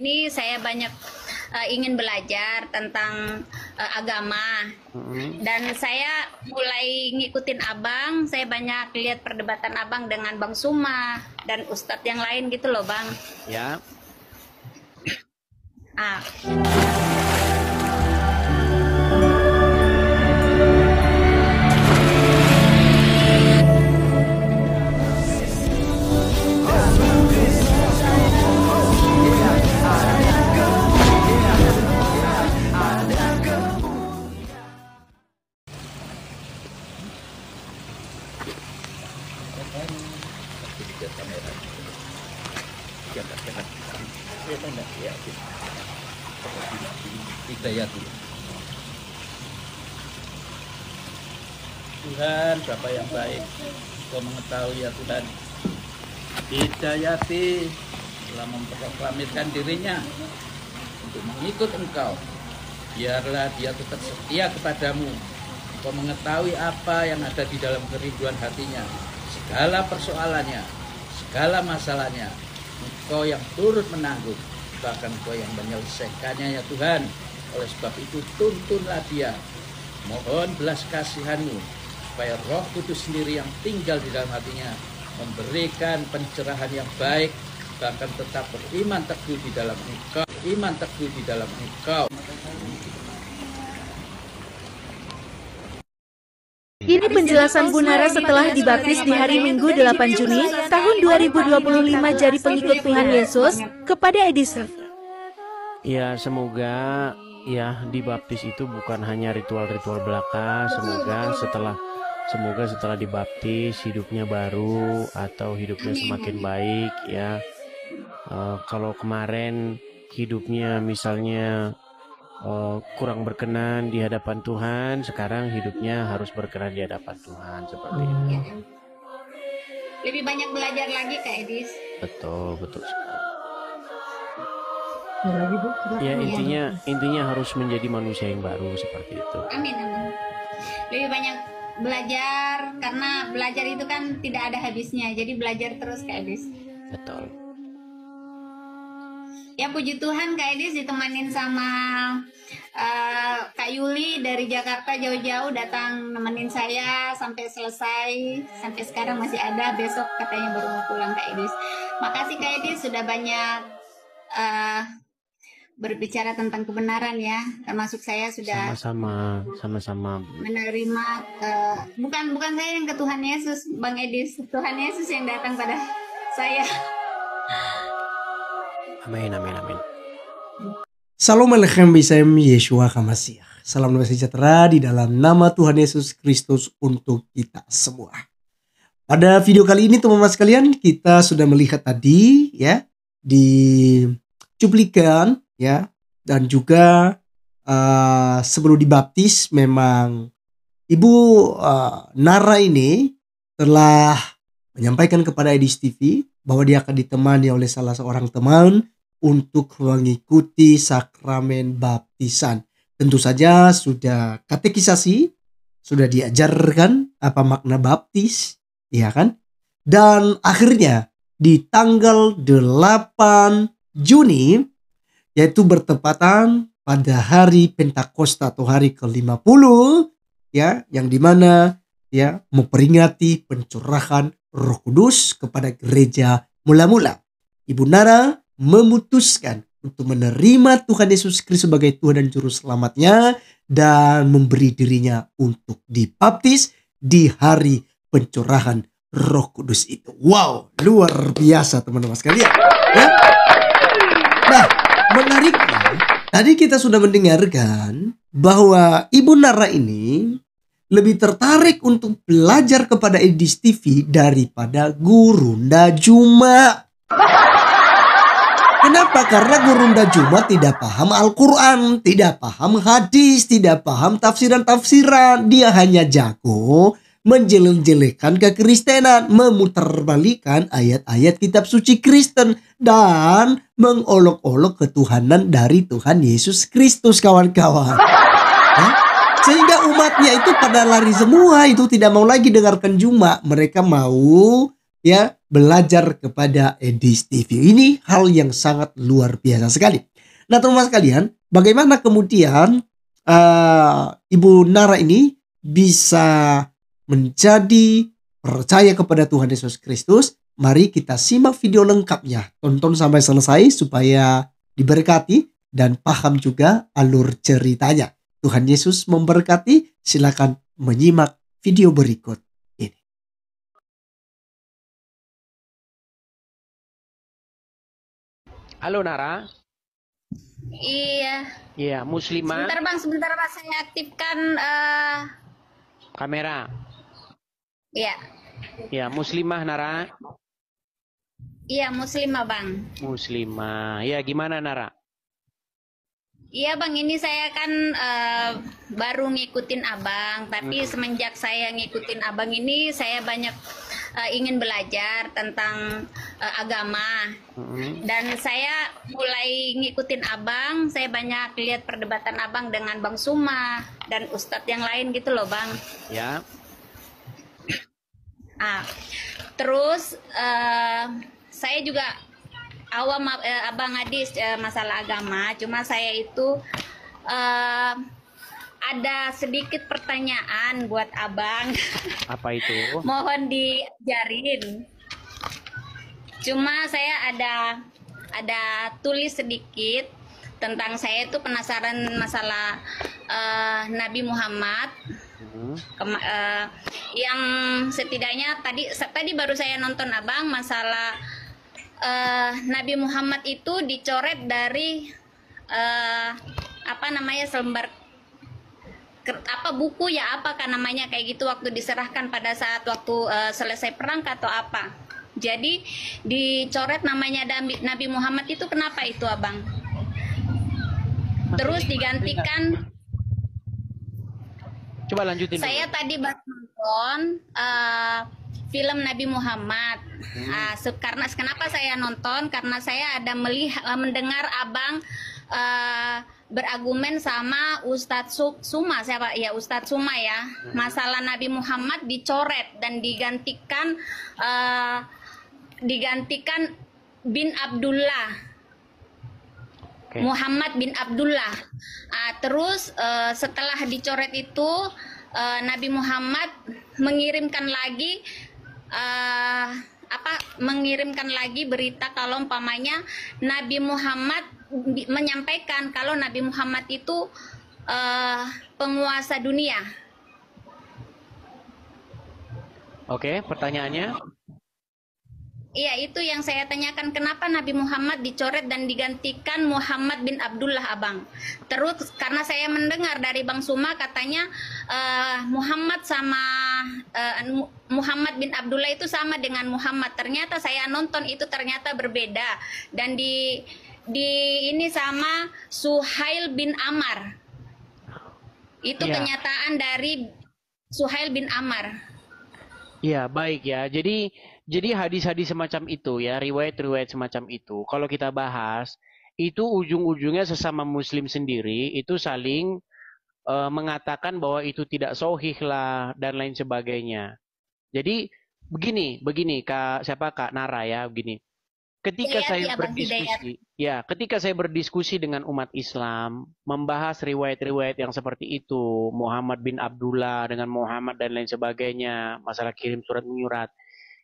Ini saya banyak ingin belajar tentang agama dan saya mulai ngikutin abang. Saya banyak lihat perdebatan abang dengan Bang Suma dan Ustadz yang lain gitu loh bang. Ya. Tuhan, Bapa yang baik, Kau mengetahui ya Tuhan, Hidayati telah memproklamirkan dirinya untuk mengikut Engkau. Biarlah dia tetap setia kepadamu. Kau mengetahui apa yang ada di dalam kerinduan hatinya, segala persoalannya, segala masalahnya. Engkau yang turut menanggung, bahkan Engkau yang menyelesaikannya ya Tuhan. Oleh sebab itu tuntunlah dia. Mohon belas kasihan-Mu supaya Roh Kudus sendiri yang tinggal di dalam hatinya memberikan pencerahan yang baik, bahkan tetap beriman teguh di dalam Engkau, iman teguh di dalam Engkau. Ini penjelasan Bu Nara setelah dibaptis di hari Minggu 8 Juni tahun 2025 jadi pengikut Tuhan Yesus kepada Edison. Ya, semoga ya dibaptis itu bukan hanya ritual-ritual belaka. Semoga setelah dibaptis hidupnya baru atau hidupnya semakin baik ya. Kalau kemarin hidupnya misalnya kurang berkenan di hadapan Tuhan, sekarang hidupnya harus berkenan di hadapan Tuhan, seperti itu. Lebih banyak belajar lagi Kak Edis. Betul sekali. Ya, intinya harus menjadi manusia yang baru seperti itu. Amin. Lebih banyak belajar, karena belajar itu kan tidak ada habisnya. Jadi belajar terus Kak Edis. Betul. Ya puji Tuhan Kak Edis ditemanin sama Kak Yuli dari Jakarta jauh-jauh datang nemenin saya sampai selesai. Sampai sekarang masih ada, besok katanya baru mau pulang Kak Edis. Makasih Kak Edis sudah banyak berbicara tentang kebenaran ya, termasuk saya sudah sama-sama menerima bukan saya yang ke Tuhan Yesus Bang Edis, Tuhan Yesus yang datang pada saya. Amin. Salam Alechem Bisem Yeshua HaMashiach. Salam damai sejahtera di dalam nama Tuhan Yesus Kristus untuk kita semua. Pada video kali ini teman-teman sekalian, kita sudah melihat tadi ya di cuplikan ya, dan juga sebelum dibaptis memang Ibu Nara ini telah menyampaikan kepada Edis TV bahwa dia akan ditemani oleh salah seorang teman untuk mengikuti sakramen baptisan. Tentu saja sudah katekisasi, sudah diajarkan apa makna baptis, ya kan? Dan akhirnya di tanggal 8 Juni, yaitu bertepatan pada hari Pentakosta atau hari ke-50 ya, yang dimana ya memperingati pencurahan Roh Kudus kepada gereja mula-mula. Ibu Nara memutuskan untuk menerima Tuhan Yesus Kristus sebagai Tuhan dan Juru Selamatnya dan memberi dirinya untuk dibaptis di hari pencurahan Roh Kudus itu. Wow, luar biasa teman-teman sekalian ya. Nah, menariknya tadi kita sudah mendengarkan bahwa Ibu Nara ini lebih tertarik untuk belajar kepada Edis TV daripada Gurunda Juma. Kenapa? Karena Gurunda Juma tidak paham Al-Quran, tidak paham hadis, tidak paham tafsiran-tafsiran. Dia hanya jago menjelek-jelekan kekristenan, memutarbalikan ayat-ayat kitab suci Kristen, dan mengolok-olok ketuhanan dari Tuhan Yesus Kristus, kawan-kawan. Sehingga umatnya itu pada lari semua, itu tidak mau lagi dengarkan Juma. Mereka mau ya belajar kepada Edis TV. Ini hal yang sangat luar biasa sekali. Nah teman-teman sekalian, bagaimana kemudian Ibu Nara ini bisa menjadi percaya kepada Tuhan Yesus Kristus? Mari kita simak video lengkapnya. Tonton sampai selesai supaya diberkati dan paham juga alur ceritanya. Tuhan Yesus memberkati. Silakan menyimak video berikut ini. Halo Nara. Iya. Iya, muslimah. Sebentar bang, saya aktifkan Kamera. ya. Ya, muslimah Nara. Iya, muslimah bang. Muslimah. Ya, gimana Nara? Iya bang, ini saya kan baru ngikutin abang, tapi semenjak saya ngikutin abang ini saya banyak ingin belajar tentang agama. Dan saya mulai ngikutin abang, saya banyak lihat perdebatan abang dengan Bang Suma dan ustadz yang lain gitu loh bang. Ya. Terus saya juga awam abang Adis masalah agama, cuma saya itu ada sedikit pertanyaan buat abang. Apa itu? Mohon diajarin. Cuma saya ada tulis sedikit tentang, saya itu penasaran masalah Nabi Muhammad. Yang setidaknya tadi baru saya nonton abang masalah Nabi Muhammad itu dicoret dari selembar buku ya, apa kan namanya kayak gitu, waktu diserahkan pada saat waktu selesai perang atau apa. Jadi dicoret namanya Nabi Muhammad itu, kenapa itu abang? Terus digantikan. Coba lanjutin. Saya tadi baru nonton film Nabi Muhammad. Karena kenapa saya nonton? Karena saya ada mendengar abang berargumen sama Ustadz Suma, siapa ya, Ustadz Suma ya, masalah Nabi Muhammad dicoret dan digantikan bin Abdullah. Okay. Muhammad bin Abdullah. Terus setelah dicoret itu Nabi Muhammad mengirimkan lagi berita kalau umpamanya Nabi Muhammad menyampaikan kalau Nabi Muhammad itu penguasa dunia. Oke, pertanyaannya? Iya, itu yang saya tanyakan, kenapa Nabi Muhammad dicoret dan digantikan Muhammad bin Abdullah abang. Terus karena saya mendengar dari Bang Suma katanya Muhammad bin Abdullah itu sama dengan Muhammad. Ternyata saya nonton itu ternyata berbeda, dan di ini sama Suhail bin Amar. Itu kenyataan dari Suhail bin Amar. Iya, baik ya. Jadi hadis-hadis semacam itu ya, riwayat-riwayat semacam itu, kalau kita bahas, itu ujung-ujungnya sesama muslim sendiri itu saling mengatakan bahwa itu tidak sahih lah dan lain sebagainya. Jadi begini Kak Nara ya, begini. Ketika saya berdiskusi dengan umat Islam, membahas riwayat-riwayat yang seperti itu, Muhammad bin Abdullah dengan Muhammad dan lain sebagainya, masalah kirim surat menyurat,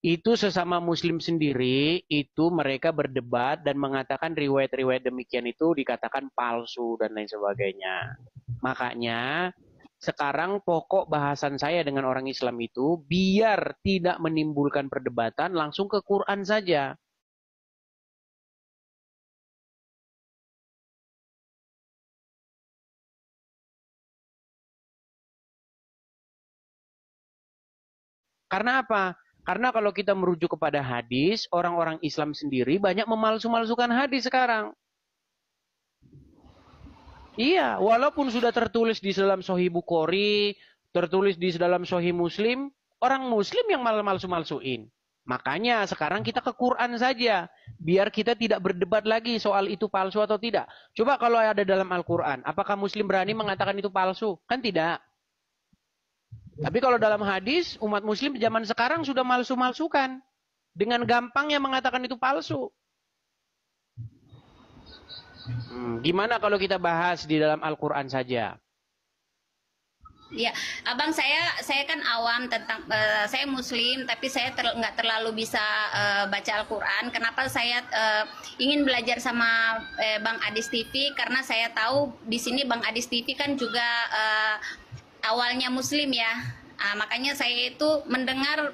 itu sesama muslim sendiri itu mereka berdebat dan mengatakan riwayat-riwayat demikian itu dikatakan palsu dan lain sebagainya. Makanya sekarang pokok bahasan saya dengan orang Islam itu biar tidak menimbulkan perdebatan, langsung ke Quran saja. Karena apa? Karena kalau kita merujuk kepada hadis, orang-orang Islam sendiri banyak memalsu-malsukan hadis sekarang. Iya, walaupun sudah tertulis di dalam Sahih Bukhari, tertulis di dalam Sahih Muslim, orang Muslim yang malah malsu-malsuin. Makanya sekarang kita ke Quran saja, biar kita tidak berdebat lagi soal itu palsu atau tidak. Coba kalau ada dalam Al-Quran, apakah Muslim berani mengatakan itu palsu? Kan tidak. Tapi kalau dalam hadis, umat muslim zaman sekarang sudah malsu-malsukan. dengan gampangnya mengatakan itu palsu. Gimana kalau kita bahas di dalam Al-Quran saja? Ya, abang, saya kan awam tentang saya Muslim, tapi saya nggak terlalu bisa baca Al-Quran. Kenapa saya ingin belajar sama Bang Adis TV? Karena saya tahu di sini Bang Adis TV kan juga awalnya Muslim ya. Makanya saya itu mendengar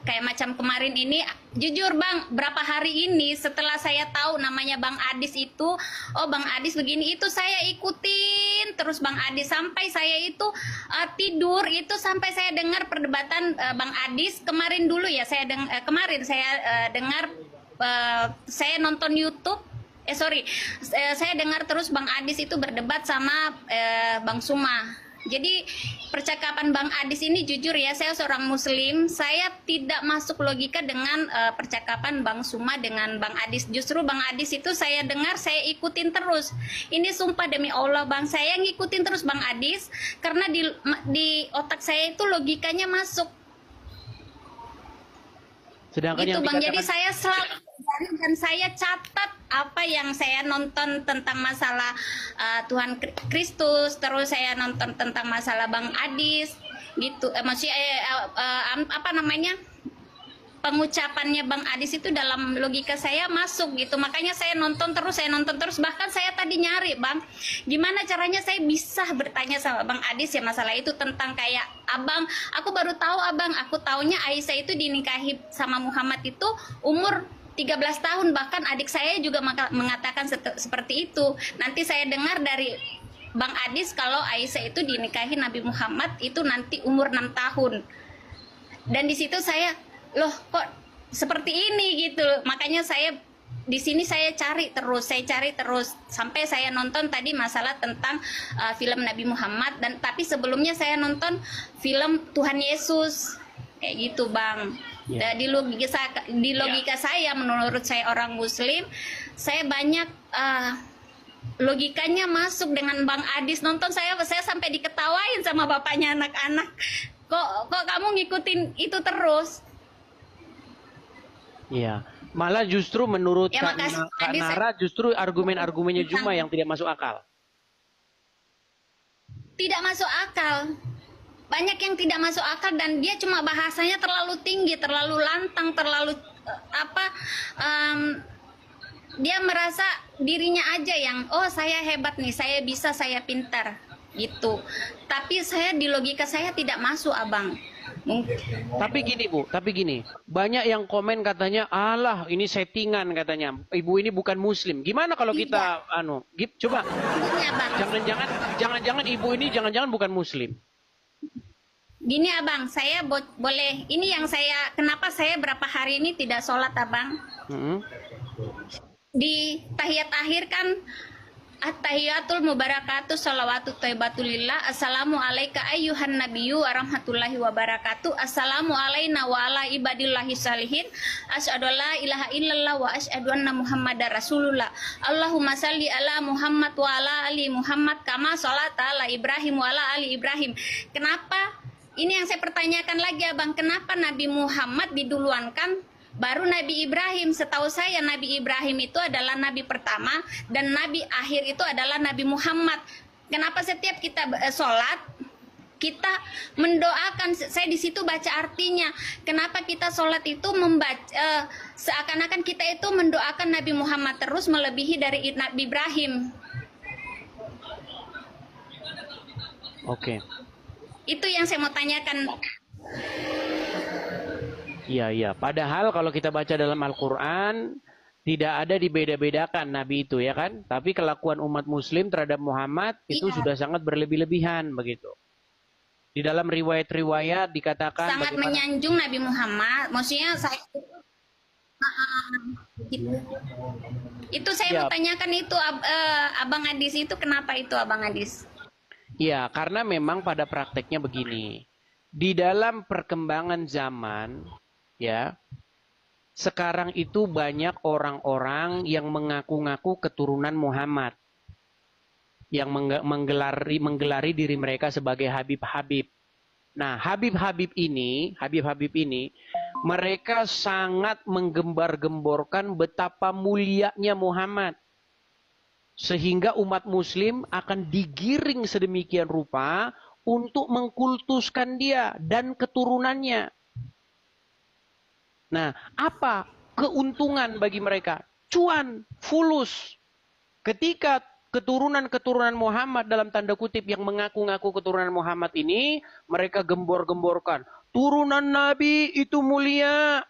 kayak macam kemarin ini, jujur Bang, berapa hari ini setelah saya tahu namanya Bang Adis itu, oh Bang Adis begini, itu saya ikutin terus Bang Adis sampai saya itu tidur itu, sampai saya dengar perdebatan Bang Adis kemarin dulu ya, kemarin saya dengar, saya nonton YouTube. Saya dengar terus Bang Adis itu berdebat sama Bang Suma. Jadi percakapan Bang Adis ini jujur ya, saya seorang Muslim, saya tidak masuk logika dengan percakapan Bang Suma dengan Bang Adis. Justru Bang Adis itu saya dengar, saya ikutin terus. Ini sumpah demi Allah Bang, saya ngikutin terus Bang Adis karena di otak saya itu logikanya masuk. Sedangkan itu yang Bang, dikatakan... jadi saya selalu dan saya catat apa yang saya nonton tentang masalah Tuhan Kristus, terus saya nonton tentang masalah Bang Adis gitu, maksudnya apa namanya, pengucapannya Bang Adis itu dalam logika saya masuk gitu. Makanya saya nonton terus, bahkan saya tadi nyari Bang, gimana caranya saya bisa bertanya sama Bang Adis ya masalah itu, tentang kayak Abang, aku baru tahu Abang, aku taunya Aisyah itu dinikahi sama Muhammad itu umur 13 tahun, bahkan adik saya juga mengatakan seperti itu. Nanti saya dengar dari Bang Adis kalau Aisyah itu dinikahi Nabi Muhammad itu nanti umur 6 tahun. Dan di situ saya, loh kok seperti ini gitu. Makanya saya di sini saya cari terus sampai saya nonton tadi masalah tentang film Nabi Muhammad, dan tapi sebelumnya saya nonton film Tuhan Yesus kayak gitu Bang. Ya. Di logika saya, menurut saya orang Muslim, saya banyak logikanya masuk dengan Bang Adis. Nonton saya sampai diketawain sama bapaknya anak-anak. Kok kamu ngikutin itu terus? Iya, malah justru menurut Ya, Kak makasih. Nara justru argumen-argumennya Juma yang tidak masuk akal. Tidak masuk akal. Banyak yang tidak masuk akal, dan dia cuma bahasanya terlalu tinggi, terlalu lantang, terlalu dia merasa dirinya aja yang, oh saya hebat nih, saya bisa, saya pintar gitu. Tapi saya di logika saya tidak masuk Abang. Tapi gini Bu, banyak yang komen katanya, alah ini settingan katanya, ibu ini bukan Muslim. Gimana kalau kita coba, Gini Abang, jangan-jangan ibu ini jangan-jangan bukan Muslim. Gini Abang, saya boleh, ini yang saya, kenapa saya berapa hari ini tidak sholat Abang? Di tahiyat akhir kan, at-tahiyatul mubarakatuh salawatu thayyibatulillah, assalamu alaika ayyuhan nabiyyu warahmatullahi wabarakatuh, assalamu alaina wa ala ibadillahi salihin, asyhadu la ilaha illallah wa asyhadu anna muhammadar rasulullah, Allahumma salli ala Muhammad wa ala ali Muhammad kama sholata ala Ibrahim wa ala ali Ibrahim. Kenapa? Ini yang saya pertanyakan lagi Abang, kenapa Nabi Muhammad diduluankan baru Nabi Ibrahim? Setahu saya Nabi Ibrahim itu adalah Nabi pertama dan Nabi akhir itu adalah Nabi Muhammad. Kenapa setiap kita sholat kita mendoakan, saya di situ baca artinya, kenapa kita sholat itu membaca seakan-akan kita itu mendoakan Nabi Muhammad terus melebihi dari Nabi Ibrahim. Oke. Itu yang saya mau tanyakan. Iya. Padahal kalau kita baca dalam Al-Quran, tidak ada dibeda-bedakan Nabi itu ya kan. Tapi kelakuan umat Muslim terhadap Muhammad itu sudah sangat berlebih-lebihan begitu. Di dalam riwayat-riwayat dikatakan sangat menyanjung Nabi Muhammad. Maksudnya saya itu saya mau tanyakan itu Abang Adis itu kenapa itu Abang Adis? Iya, karena memang pada prakteknya begini. Di dalam perkembangan zaman, ya, sekarang itu banyak orang-orang yang mengaku-ngaku keturunan Muhammad. Yang menggelari diri mereka sebagai Habib-Habib. Nah, Habib-Habib ini, mereka sangat menggembar-gemborkan betapa mulianya Muhammad. Sehingga umat muslim akan digiring sedemikian rupa untuk mengkultuskan dia dan keturunannya. Nah, apa keuntungan bagi mereka? Cuan, fulus. Ketika keturunan-keturunan Muhammad dalam tanda kutip yang mengaku-ngaku keturunan Muhammad ini, mereka gembor-gemborkan. Turunan Nabi itu mulia.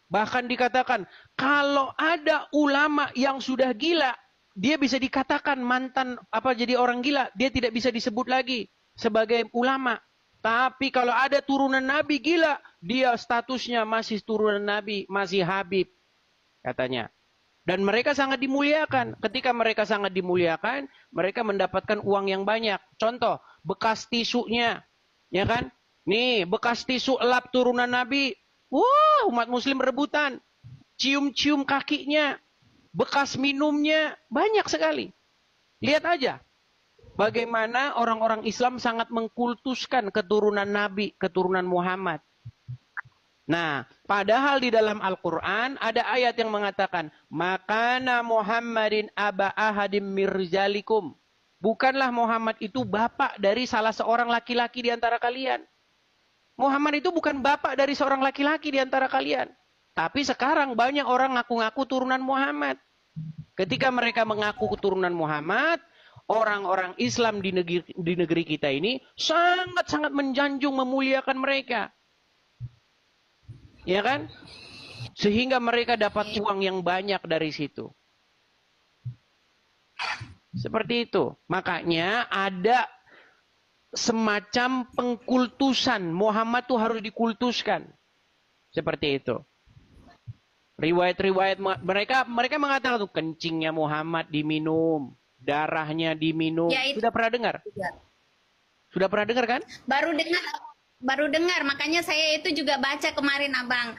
Bahkan dikatakan, kalau ada ulama yang sudah gila, dia bisa dikatakan mantan jadi orang gila, dia tidak bisa disebut lagi sebagai ulama. Tapi kalau ada turunan Nabi gila, dia statusnya masih turunan Nabi, masih Habib, katanya. Dan mereka sangat dimuliakan. Ketika mereka sangat dimuliakan, mereka mendapatkan uang yang banyak. Contoh, bekas tisunya, ya kan? Nih, bekas tisu elap turunan Nabi. Wah, umat muslim rebutan. Cium-cium kakinya, bekas minumnya, banyak sekali. Lihat aja. Bagaimana orang-orang Islam sangat mengkultuskan keturunan Nabi, keturunan Muhammad. Nah, padahal di dalam Al-Quran ada ayat yang mengatakan, Makana Muhammadin aba ahadim mirjalikum. Bukanlah Muhammad itu bapak dari salah seorang laki-laki di antara kalian. Muhammad itu bukan bapak dari seorang laki-laki di antara kalian. Tapi sekarang banyak orang ngaku-ngaku turunan Muhammad. Ketika mereka mengaku keturunan Muhammad, orang-orang Islam di negeri kita ini sangat-sangat menjanjung, memuliakan mereka. Ya kan? Sehingga mereka dapat uang yang banyak dari situ. Seperti itu. Makanya ada semacam pengkultusan. Muhammad tuh harus dikultuskan. Seperti itu. Riwayat-riwayat mereka mengatakan tuh kencingnya Muhammad diminum, darahnya diminum. Ya, sudah pernah dengar? Sudah pernah dengar kan? Baru dengar, makanya saya itu juga baca kemarin Abang.